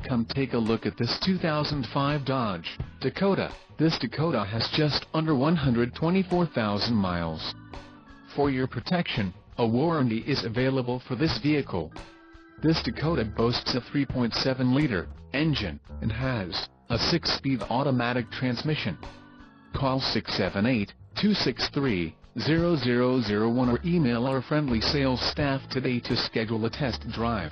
Come take a look at this 2005 Dodge Dakota. This Dakota has just under 124,000 miles. For your protection, a warranty is available for this vehicle. This Dakota boasts a 3.7-liter engine and has a 6-speed automatic transmission. Call 678-263-0001 or email our friendly sales staff today to schedule a test drive.